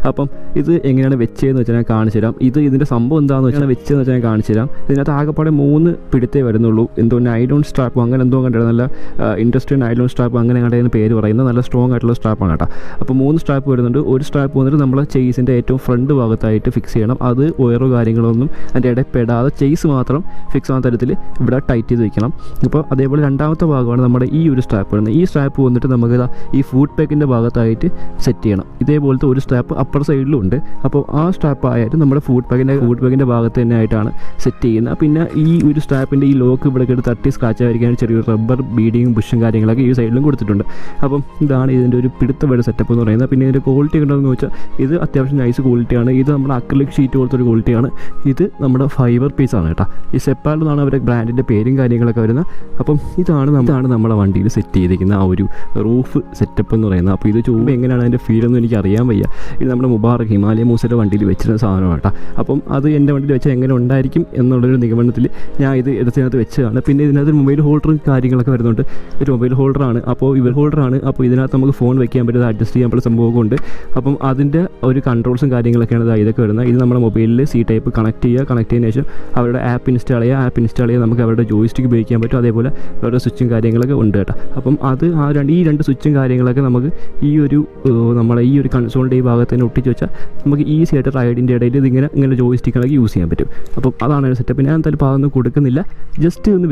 അപ്പം ഇത് എങ്ങനെയാണ് വെച്ചതെന്ന് വെച്ചാൽ ഞാൻ കാണിച്ചു തരാം. ഇതിൻ്റെ സംഭവം എന്താണെന്ന് വെച്ചാൽ വെച്ചതെന്ന് വെച്ചാൽ ഞാൻ കാണിച്ചു തരാം. ഇതിനകത്ത് ആകെപ്പാടെ 3 പിടുത്തേ വരുന്നുള്ളൂ. എന്തോ നൈലോൺ സ്ട്രാപ്പ് അങ്ങനെ എന്തോ കണ്ടിട്ട് നല്ല ഇൻഡസ്ട്രിയൽ നൈലോൺ സ്ട്രാപ്പ് അങ്ങനെ കണ്ടതിന് പേര് പറയുന്നത്. നല്ല സ്ട്രോങ് ആയിട്ടുള്ള സ്ട്രാപ്പാണ് കേട്ടോ. അപ്പോൾ 3 സ്ട്രാപ്പ് വരുന്നുണ്ട്. ഒരു സ്ട്രാപ്പ് വന്നിട്ട് നമ്മൾ ചെയ്സിൻ്റെ ഏറ്റവും ഫ്രണ്ട് ഭാഗത്തായിട്ട് ഫിക്സ് ചെയ്യണം. അത് വയറോ കാര്യങ്ങളൊന്നും അതിൻ്റെ ഇടയിൽ പെടാതെ ചെയ്സ് മാത്രം ഫിക്സ് ആവുന്ന തരത്തിൽ ഇവിടെ ടൈറ്റ് ചെയ്ത് വെക്കണം. അപ്പോൾ അതേപോലെ രണ്ടാമത്തെ ഭാഗമാണ് നമ്മുടെ ഈ ഒരു സ്ട്രാപ്പ് വരുന്നത്. ഈ സ്ട്രാപ്പ് വന്നിട്ട് നമുക്ക് ഈ ഫുഡ് പാക്കിൻ്റെ ഭാഗത്തായിട്ട് സെറ്റ് ചെയ്യണം. ഇതേപോലത്തെ ഒരു സ്ട്രാപ്പ് അപ്പർ സൈഡിലും ഉണ്ട്. അപ്പോൾ ആ സ്ട്രാപ്പ് ആയിട്ട് നമ്മുടെ ഫുഡ് പാക്കിൻ്റെ ഭാഗത്ത് തന്നെ ആയിട്ടാണ് സെറ്റ് ചെയ്യുന്നത്. പിന്നെ ഈ ഒരു സ്ട്രാപ്പിൻ്റെ ഈ ലോക്ക് ഇവിടെ എടുത്ത് തട്ടി സ്ക്രാച്ച് ആയിരിക്കാൻ ചെറിയൊരു റബ്ബർ ബീഡിങ്ങും ബുഷും കാര്യങ്ങളൊക്കെ ഈ സൈഡിലും കൊടുത്തിട്ടുണ്ട്. അപ്പം ഇതാണ് ഇതിൻ്റെ ഒരു പിടുത്തവയുടെ സെറ്റപ്പ് എന്ന് പറയുന്നത്. പിന്നെ ഇതിൻ്റെ ക്വാളിറ്റി ഉണ്ടോയെന്ന് വെച്ചാൽ ഇത് അത്യാവശ്യം നൈസ് ക്വാളിറ്റിയാണ്. ഇത് നമ്മുടെ അക്രിലിക് ഷീറ്റ് പോലത്തെ ക്വാളിറ്റിയാണ്. ഇത് നമ്മുടെ ഫൈബർ പീസാണ് കേട്ടോ. ഈ സെപ്പാൽ എന്നാണ് അവരുടെ ബ്രാൻഡിൻ്റെ പേരും കാര്യങ്ങളൊക്കെ വരുന്നത്. അപ്പം ഇതാണ് നമ്മുടെ വണ്ടിയിൽ സെറ്റ് ചെയ്തിരിക്കുന്ന ആ ഒരു റൂഫ് സെറ്റപ്പ് എന്ന് പറയുന്നത്. അപ്പോൾ ഇത് ചൂട് എങ്ങനെയാണ് അതിൻ്റെ ഫീലൊന്നും എനിക്ക് അറിയാൻ വയ്യ. ഇത് നമ്മുടെ മുബാറക് ഹിമാലയ മൂസയുടെ വണ്ടിയിൽ വെച്ചിരുന്ന സാധനമാണ് കേട്ടോ. അപ്പം അത് എൻ്റെ വണ്ടിയിൽ വെച്ചാൽ എങ്ങനെ ഉണ്ടായിരിക്കും എന്നുള്ളൊരു നിഗമനത്തിൽ ഞാൻ ഇത് എടുത്തതിനകത്ത് വെച്ചതാണ്. പിന്നെ ഇതിനകത്ത് മൊബൈൽ ഹോൾഡറും കാര്യങ്ങളൊക്കെ വരുന്നുണ്ട്. ഒരു മൊബൈൽ ഹോൾഡറാണ്. അപ്പോൾ അപ്പോൾ ഇതിനകത്ത് നമുക്ക് ഫോൺ വെക്കാൻ പറ്റുന്നത് അഡ്ജസ്റ്റ് ചെയ്യാൻ പറ്റുന്ന സംഭവമൊക്കെ ഉണ്ട്. അപ്പം അതിൻ്റെ ഒരു കൺട്രോൾസും കാര്യങ്ങളൊക്കെയാണ് ഇതൊക്കെ വരുന്നത്. ഇത് നമ്മുടെ മൊബൈലിൽ സി ടൈപ്പ് കണക്ട് ചെയ്തതിന് ശേഷം അവരുടെ ആപ്പ് ഇൻസ്റ്റാൾ ചെയ്യുക. നമുക്ക് അവരുടെ ജോയിസ്റ്റിക്ക് ഉപയോഗിക്കാൻ പറ്റും. അതേപോലെ അവരുടെ സ്വിച്ചും കാര്യങ്ങളൊക്കെ ഉണ്ട് കേട്ടോ. അപ്പം അത് ഈ രണ്ട് സ്വിച്ചും കാര്യങ്ങളൊക്കെ നമുക്ക് നമ്മളെ ഈ ഒരു കൺസോളിൻ്റെ ഈ ഭാഗത്ത് തന്നെ ഒട്ടിച്ച് വെച്ചാൽ നമുക്ക് ഈസി ആയിട്ട് റൈഡിൻ്റെ ഇടയിൽ ഇങ്ങനെ ജോയിസ്റ്റിക്കുകളൊക്കെ യൂസ് ചെയ്യാൻ പറ്റും. അപ്പം അതാണ് ഒരു സെറ്റപ്പ്. ഞാൻ എന്തായാലും അതൊന്നും കൊടുക്കുന്നില്ല. ജസ്റ്റ് ഒന്ന്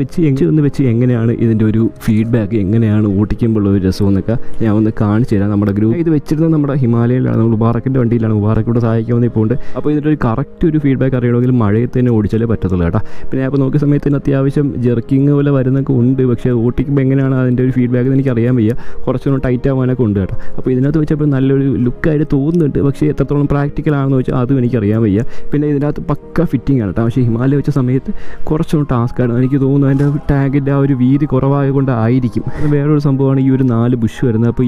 വെച്ച് എങ്ങനെയാണ് ഇതിൻ്റെ ഒരു ഫീഡ്ബാക്ക്, എങ്ങനെയാണ് ഓടിക്കുമ്പോൾ ഒരു രസം എന്നൊക്കെ ഞാൻ ഒന്ന് കാണിച്ചു തരാം. നമ്മുടെ ഗ്രൂപ്പ് ഇത് വെച്ചിരുന്നത് നമ്മുടെ ഹിമാലയയിലാണ്, നമ്മൾ മുബാറക്കിൻ്റെ വണ്ടിയിലാണ്. മുബാറക്കോട് സഹായിക്കാവുന്ന ഇപ്പോൾ ഉണ്ട്. അപ്പോൾ ഇതിൻ്റെ ഒരു കറക്റ്റ് ഒരു ഫീഡ്ബാക്ക് അറിയണമെങ്കിൽ മഴയത്ത് തന്നെ ഓടിച്ചാലേ പറ്റത്തുള്ളൂ കേട്ടോ. പിന്നെ ഞാൻ ഇപ്പോൾ നോക്കിയ സമയത്തിന് അത്യാവശ്യം ജെർക്കിങ് പോലെ വരുന്നൊക്കെ ഉണ്ട്. പക്ഷേ ഓട്ടിക്കുമ്പോൾ എങ്ങനെയാണ് അതിൻ്റെ ഒരു ഫീഡ്ബാക്ക് എന്ന് എനിക്ക് അറിയാൻ വയ്യ. കുറച്ചൊന്നും ടൈറ്റ് ആവാനൊക്കെ ഉണ്ട് കേട്ടോ. അപ്പോൾ ഇതിനകത്ത് വെച്ചപ്പോൾ നല്ലൊരു ലുക്കായിട്ട് തോന്നുന്നുണ്ട്. പക്ഷേ എത്രത്തോളം പ്രാക്ടിക്കൽ ആണെന്ന് വെച്ചാൽ അതും എനിക്കറിയാൻ വയ്യ. പിന്നെ ഇതിനകത്ത് പക്ക ഫിറ്റിംഗ് ആണ് കേട്ടോ. പക്ഷേ ഹിമാലയ വെച്ച സമയത്ത് കുറച്ചൊന്നും ടാസ്ക്കാണ് എനിക്ക് തോന്നുന്നു. അതിൻ്റെ ടാഗിൻ്റെ ആ ഒരു വീതി കുറവായതുകൊണ്ടായിരിക്കും. വേറൊരു സംഭവമാണ് ഈ ഒരു 4 ബുഷ് വരുന്നത്. അപ്പോൾ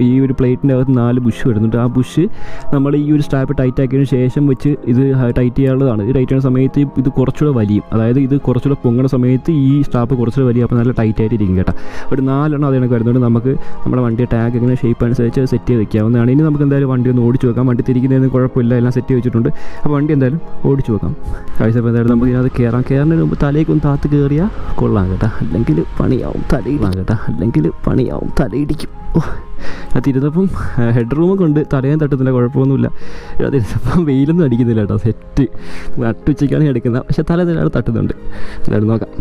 ഈ ഒരു പ്ലേറ്റിൻ്റെ അകത്ത് 4 ബുഷ് വരുന്നുണ്ട്. ആ ബുഷ് നമ്മൾ ഈ ഒരു സ്ട്രാപ്പ് ടൈറ്റ് ആക്കിയതിന് ശേഷം വെച്ച് ഇത് ടൈറ്റ് ചെയ്യാനുള്ളതാണ്. ഇത് ടൈറ്റ് ചെയ്യുന്ന സമയത്ത് ഇത് കുറച്ചുകൂടെ വലിയും. അതായത് ഇത് കുറച്ചുകൂടെ പൊങ്ങുന്ന സമയത്ത് ഈ സ്ട്രാപ്പ് കുറച്ചുകൂടെ വലിയ. അപ്പോൾ നല്ല ടൈറ്റ് ആയിട്ട് ഇരിക്കും കേട്ടോ. ഒരു 4 എണ്ണം അതിനൊക്കെ വരുന്നുണ്ട്. നമുക്ക് നമ്മുടെ വണ്ടിയുടെ ടാഗ് ഇങ്ങനെ ഷേപ്പ് അനുസരിച്ച് സെറ്റ് ചെയ്ത് വെക്കാവുന്നതാണ്. ഇനി നമുക്ക് എന്തായാലും വണ്ടി ഒന്ന് ഓടിച്ച് വെക്കാം. വണ്ടി തിരിക്കുന്നതിന് കുഴപ്പമില്ല, എല്ലാം സെറ്റ് വെച്ചിട്ടുണ്ട്. അപ്പോൾ വണ്ടി എന്തായാലും ഓടിച്ച് വെക്കാം. കഴിച്ചപ്പോൾ എന്തായാലും നമുക്ക് ഇതിനകത്ത് കയറുന്നതിന് മുമ്പ് തലയ്ക്കൊന്ന് താത്ത് കയറിയാൽ കൊള്ളാം കേട്ടോ. അല്ലെങ്കിൽ പണിയാവും, തലയിടിക്കും. അതിരുന്നപ്പം ഹെഡ് റൂമൊക്കെ ഉണ്ട്, തലയും തട്ടുന്നില്ല, കുഴപ്പമൊന്നുമില്ല. അതിരുന്നപ്പം വെയിലൊന്നും അടിക്കുന്നില്ല കേട്ടോ. സെറ്റ് നട്ടുച്ചയ്ക്കാണ് എടുക്കുന്നത്. പക്ഷേ തല തട്ടുന്നുണ്ട്. എന്തായാലും നോക്കാം.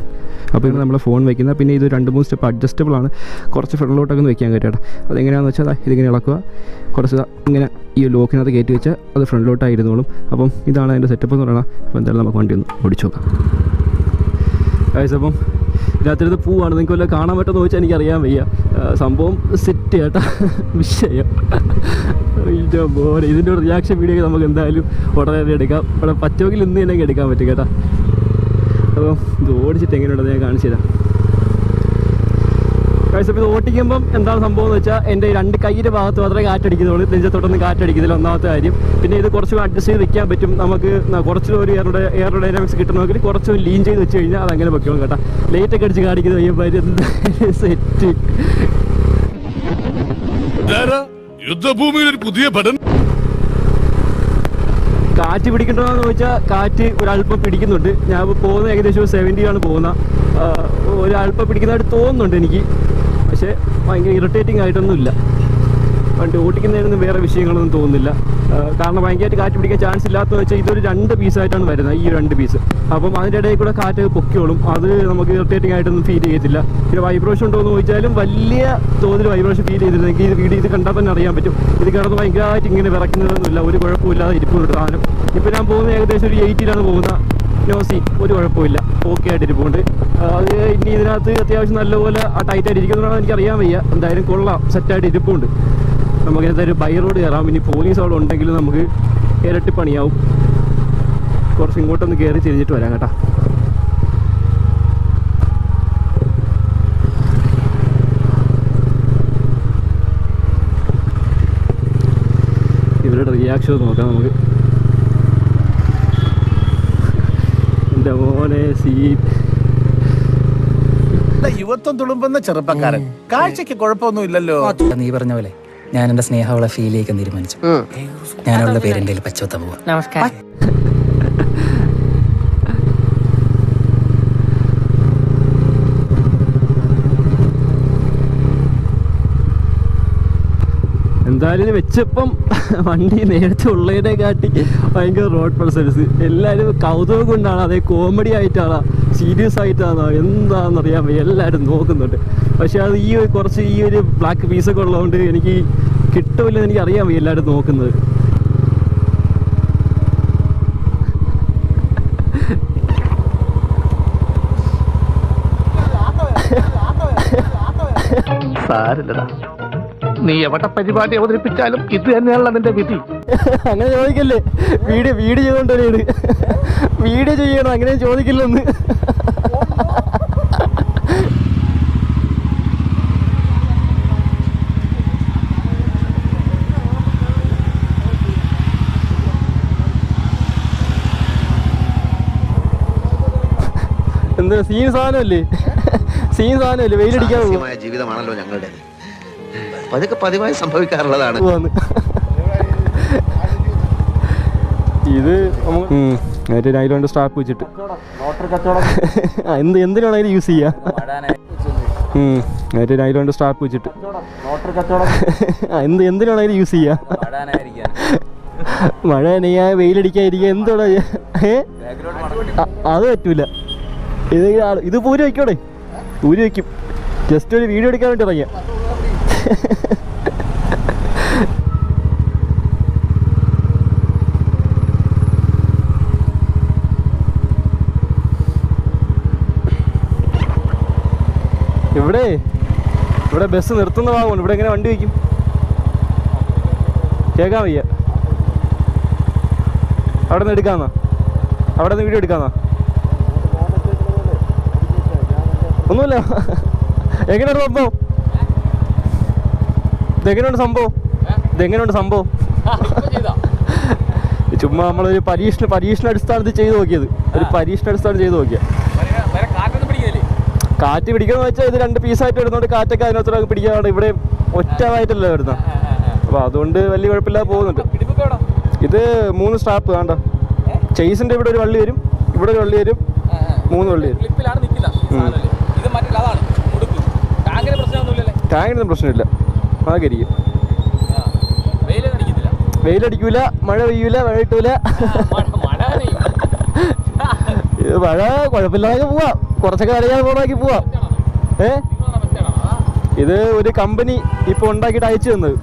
അപ്പോൾ ഇത് നമ്മളെ ഫോൺ വയ്ക്കുന്നത്. പിന്നെ ഇത് 2-3 സ്റ്റെപ്പ് അഡ്ജസ്റ്റബിൾ ആണ്. കുറച്ച് ഫ്രണ്ടിലോട്ടൊക്കെ വെക്കാൻ കയറ്റും കേട്ടോ. അതെങ്ങനെയാണെന്ന് വെച്ചാൽ ഇതിങ്ങനെ ഇളക്കുക, കുറച്ച് ഇങ്ങനെ ഈ ലോക്കിനകത്ത് കയറ്റി വെച്ചാൽ അത് ഫ്രണ്ടിലോട്ടായിരുന്നോളും. അപ്പം ഇതാണ് അതിൻ്റെ സെറ്റപ്പ് എന്ന് പറയുന്നത്. അപ്പോൾ എന്തായാലും നമുക്ക് വണ്ടി ഒന്ന് ഓടിച്ചു നോക്കാം. അപ്പം ഇതിനകത്തിരുന്ന് പൂവാണ്. നിങ്ങൾക്ക് വല്ല കാണാൻ പറ്റുമെന്ന് ചോദിച്ചാൽ എനിക്കറിയാൻ വയ്യ. സംഭവം സെറ്റ് കേട്ടോ. വിഷയം ഇതിൻ്റെ ഒരു റിയാക്ഷൻ വീഡിയോ നമുക്ക് എന്തായാലും ഉടനെ എടുക്കാം. ഇവിടെ പറ്റുമെങ്കിൽ ഇന്ന് തന്നെ എടുക്കാൻ പറ്റും കേട്ടോ. അപ്പം ഇത് ഓടിച്ചിട്ട് എങ്ങനെയുണ്ടെന്ന് ഞാൻ കാണിച്ചു തരാം. കഴിച്ചപ്പോൾ ഇത് ഓട്ടിക്കുമ്പം എന്താണ് സംഭവം എന്ന് വെച്ചാൽ എൻ്റെ 2 കൈയുടെ ഭാഗത്ത് മാത്രമേ കാറ്റടിക്കുന്നുള്ളൂ. നെഞ്ചത്തോട്ടൊന്നും കാറ്റടിക്കുന്നില്ല, ഒന്നാമത്തെ കാര്യം. പിന്നെ ഇത് കുറച്ച് അഡ്ജസ്റ്റ് ചെയ്ത് വെക്കാൻ പറ്റും. നമുക്ക് കുറച്ച് ഒരു എയർ ഡൈനാമിക്സ് കിട്ടണമെങ്കിൽ കുറച്ച് ലീൻ ചെയ്ത് വെച്ച് കഴിഞ്ഞാൽ അതങ്ങനെ വെക്കണം കേട്ടോ. ലൈറ്റൊക്കെ അടിച്ച് കാണിക്കുന്നത് കഴിയുമ്പോൾ സെറ്റ്. യുദ്ധഭൂമിയിൽ ഒരു പുതിയ പഠനം. കാറ്റ് പിടിക്കണ്ടോന്ന് ചോദിച്ചാൽ കാറ്റ് ഒരല്പം പിടിക്കുന്നുണ്ട്. ഞാൻ പോകുന്നത് ഏകദേശം 70 ആണ് പോകുന്നത്. ഒരല്പം പിടിക്കുന്നതായിട്ട് തോന്നുന്നുണ്ട് എനിക്ക്. പക്ഷേ ഭയങ്കര ഇറിറ്റേറ്റിംഗ് ആയിട്ടൊന്നുമില്ല. വണ്ടി ഓടിക്കുന്നതിനൊന്നും വേറെ വിഷയങ്ങളൊന്നും തോന്നുന്നില്ല. കാരണം ഭയങ്കരമായിട്ട് കാറ്റ് പിടിക്കാൻ ചാൻസ് ഇല്ലാത്തതെന്ന് വെച്ചാൽ ഇതൊരു 2 പീസായിട്ടാണ് വരുന്നത്, ഈ 2 പീസ്. അപ്പം അതിൻ്റെ ഇടയിൽ കൂടെ കാറ്റ് പൊക്കിയോളും, അത് നമുക്ക് ഇറിറ്റേറ്റിംഗ് ആയിട്ടൊന്നും ഫീൽ ചെയ്യത്തില്ല. പിന്നെ വൈബ്രേഷൻ ഉണ്ടോ എന്ന് ചോദിച്ചാലും വലിയ തോതിൽ വൈബ്രേഷൻ ഫീൽ ചെയ്തിരുന്നെങ്കിൽ ഇത് വീഡിയോ ഇത് കണ്ടാൽ തന്നെ അറിയാൻ പറ്റും. ഇത് കിടന്ന് ഭയങ്കരമായിട്ട് ഇങ്ങനെ വിറയ്ക്കുന്നതൊന്നുമില്ല, ഒരു കുഴപ്പമില്ലാതെ ഇരിപ്പുണ്ട് സാധനം. ഇപ്പോൾ ഞാൻ പോകുന്നത് ഏകദേശം ഒരു 80-ലാണ് പോകുന്ന. നോസി ഒരു കുഴപ്പമില്ല, ഓക്കെ ആയിട്ട് ഇരിപ്പുണ്ട്. അത് ഇനി ഇതിനകത്ത് അത്യാവശ്യം നല്ലപോലെ ആ ടൈറ്റായിട്ട് ഇരിക്കുന്നതാണെന്ന് എനിക്കറിയാൻ വയ്യ. എന്തായാലും കൊള്ളാം, സെറ്റായിട്ട് ഇരിപ്പുണ്ട്. നമുക്ക് എന്തായാലും ബൈ റോഡ് കയറാം. ഇനി പോലീസ് അവിടെ ഉണ്ടെങ്കിലും നമുക്ക് ഇരട്ടി പണിയാവും. കുറച്ച് ഇങ്ങോട്ടൊന്ന് കയറി തിരിഞ്ഞിട്ട് വരാം കേട്ടോ. ഇവരുടെ റിയാക്ഷൻ നോക്കാം നമുക്ക്. എൻ്റെ മോനെ സീറ്റ്. യുവത്വം തുളുമ്പുന്ന ചെറുപ്പക്കാരൻ, കാഴ്ചക്ക് കുഴപ്പമൊന്നുമില്ലല്ലോ. നീ പറഞ്ഞ പോലെ ഞാൻ എന്റെ സ്നേഹം അവളെ ഫീൽ ചെയ്യാൻ തീരുമാനിച്ചു. ഞാൻ അവളുടെ പേര് എൻ്റെ പച്ചവത്താൻ പോവാ. നമസ്കാരം. എന്തായാലും ഇത് വെച്ചപ്പം വണ്ടി നേരത്തെ ഉള്ളതിനെ കാട്ടി ഭയങ്കര റോഡ് പ്രസൻസ്. എല്ലാവരും കൗതുകം കൊണ്ടാണ്, അതേ കോമഡി ആയിട്ടാണോ സീരിയസ് ആയിട്ടാണോ എന്താണെന്നറിയാൻ വയ്യ, എല്ലാവരും നോക്കുന്നുണ്ട്. പക്ഷെ അത് ഈ ഒരു ബ്ലാക്ക് പീസൊക്കെ ഉള്ളതുകൊണ്ട് എനിക്ക് കിട്ടുമില്ലെന്ന് എനിക്ക് അറിയാൻ വയ്യ എല്ലാവരും നോക്കുന്നത്. സാരില്ലടാ, നീ എവിടെ പരിപാടി അവതരിപ്പിച്ചാലും ഇത് തന്നെയാണല്ലോ നിന്റെ വിധി. അങ്ങനെ ചോദിക്കല്ലേ, വീഡിയോ ചെയ്തോണ്ടല്ലേ, വീഡിയോ ചെയ്യണം, അങ്ങനെ ചോദിക്കില്ലൊന്ന്. എന്താ സീൻ സാധനമല്ലേ, വെയിലടിക്കാൻ ജീവിതമാണല്ലോ ഞങ്ങളുടെ. അതൊക്കെ പതിവായി സംഭവിക്കാറുള്ളതാണ്. ഇത് മറ്റേ നൈലോണ്ട് സ്ട്രാപ്പ് വെച്ചിട്ട് എന്തിനാണ് അതിന് യൂസ് ചെയ്യാ? മറ്റേ നൈലോണ്ട് സ്ട്രാപ്പ് വെച്ചിട്ട് എന്തിനാണ് അതിന് യൂസ് ചെയ്യാ? മഴ നനയാ, വെയിലടിക്കാതിരിക്കുക, എന്തോടാ? അത് പറ്റൂല. ഇത് പൂരി വയ്ക്കോടെ, പൂരി വയ്ക്കും. ജസ്റ്റ് ഒരു വീഡിയോ എടുക്കാൻ വേണ്ടി ഇറങ്ങിയ. ഇവിടെ ബസ് നിർത്തുന്ന ഭാഗമാണ്. ഇവിടെ എങ്ങനെ വണ്ടി വയ്ക്കും? കേൾക്കാൻ വയ്യ. അവിടെ നിന്ന് എടുക്കാന്നാ? അവിടെ നിന്ന് വീഡിയോ എടുക്കാന്നാ? ഒന്നുമില്ല. എങ്ങനെയാണ് സംഭവം? ഇതെങ്ങനെയുണ്ട് സംഭവം? ചുമ്മാ നമ്മളൊരു പരീക്ഷണ അടിസ്ഥാനത്തിൽ ചെയ്ത് നോക്കിയത്. കാറ്റ് പിടിക്കണമെന്ന് വെച്ചാൽ ഇത് 2 പീസായിട്ട് വരുന്നതുകൊണ്ട് കാറ്റൊക്കെ അതിനകത്ത് പിടിക്കാതെ. ഇവിടെ ഒറ്റവായിട്ടല്ലേ വരുന്നത്, അപ്പോൾ അതുകൊണ്ട് വലിയ കുഴപ്പമില്ലാതെ പോകുന്നുണ്ട്. ഇത് 3 സ്ട്രാപ്പ് വേണ്ട. ചെയ്സിൻ്റെ ഇവിടെ ഒരു വള്ളി വരും, ഇവിടെ ഒരു വള്ളി വരും, 3 വള്ളി വരും. ടാങ്കിനൊന്നും പ്രശ്നമില്ല, അതൊക്കെ ഇരിക്കും. വെയിലടിക്കൂല, മഴ പെയ്യൂല, മഴ കിട്ടൂല. മഴ കുഴപ്പമില്ലാതെ പോവാം, കുറച്ചൊക്കെ അറിയാതെ പോകണമെങ്കിൽ പോവാം. ഇത് ഒരു കമ്പനി ഇപ്പോൾ ഉണ്ടാക്കിയിട്ട് അയച്ചു തന്നത്.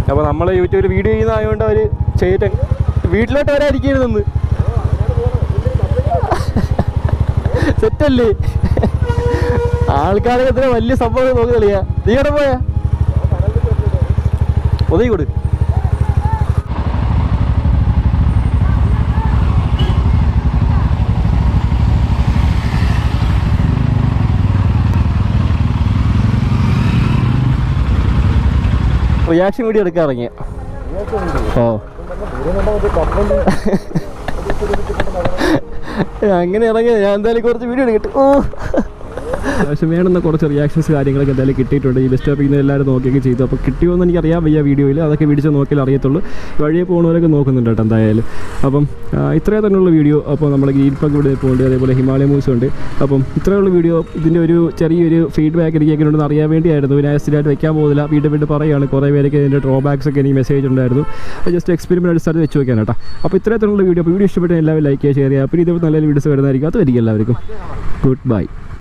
അപ്പോൾ നമ്മൾ യൂട്യൂബിൽ വീഡിയോ ചെയ്യുന്നതായതുകൊണ്ട് അവർ ചെയ്തിട്ട് വീട്ടിലോട്ട് വരാതിരിക്കരുതെന്ന്. സെറ്റല്ലേ? ആൾക്കാരൊക്കെ ഇത്ര വലിയ സംഭവം നോക്കി കളിയാ. നീ എവിടെ പോയാ? ഒതുക്കി കൊടു. റിയാക്ഷൻ വീഡിയോ എടുക്കാൻ ഇറങ്ങിയ. അങ്ങനെ ഇറങ്ങിയ. ഞാൻ എന്തായാലും കുറച്ച് വീഡിയോ എടുക്കട്ടെ. പക്ഷേ വേണമെന്ന കുറച്ച് റിയാക്ഷൻസ് കാര്യങ്ങളൊക്കെ എന്തായാലും കിട്ടിയിട്ടുണ്ട്. ഈ ബസ് സ്റ്റോപ്പിൽ നിന്ന് എല്ലാവരും നോക്കിയൊക്കെ ചെയ്തു. അപ്പോൾ കിട്ടിയോന്ന് എനിക്കറിയാൻ വയ്യ വീഡിയോയിൽ, അതൊക്കെ വീഡിയോ നോക്കിയാൽ അറിയത്തുള്ളൂ. വഴിയെ പോകുന്നവരൊക്കെ നോക്കുന്നുണ്ട് കേട്ടോ എന്തായാലും. അപ്പം ഇത്രയും തന്നെയുള്ള വീഡിയോ. അപ്പോൾ നമ്മൾ ഗ്രീൻ പ്ലഗ് ഇവിടെ പോകുന്നുണ്ട്, അതേപോലെ ഹിമാലയ മൂസ് ഉണ്ട്. അപ്പം ഇത്രയുള്ള വീഡിയോ. ഇതിൻ്റെ ഒരു ചെറിയൊരു ഫീഡ്ബാക്ക് എനിക്ക് എങ്ങനെയുണ്ടെന്ന് അറിയാൻ വേണ്ടിയായിരുന്നു. ഞാൻ സ്ഥിരമായിട്ട് വെക്കാൻ പോകുന്നില്ല, വീണ്ടും പറയുകയാണ്. കുറേ പേരൊക്കെ ഇതിൻ്റെ ഡ്രോബാക്സ് ഒക്കെ എനിക്ക് മെസ്സേജ് ഉണ്ടായിരുന്നു. ജസ്റ്റ് എക്സ്പെരിമെൻറ്റ് അടിസ്ഥാനത്ത് വെച്ച് നോക്കാൻ കേട്ടോ. അപ്പോൾ ഇത്രയും തന്നെയുള്ള വീഡിയോ. അപ്പോൾ വീഡിയോ ഇഷ്ടപ്പെട്ട എല്ലാവരും ലൈക്ക് ചെയ്യുക, ഷെയർ ചെയ്യുക. അപ്പോൾ ഇതേപോലെ നല്ല വീഡിയോസ് വരുന്നതായിരിക്കും. അത് വരിക എല്ലാവർക്കും. Good bye.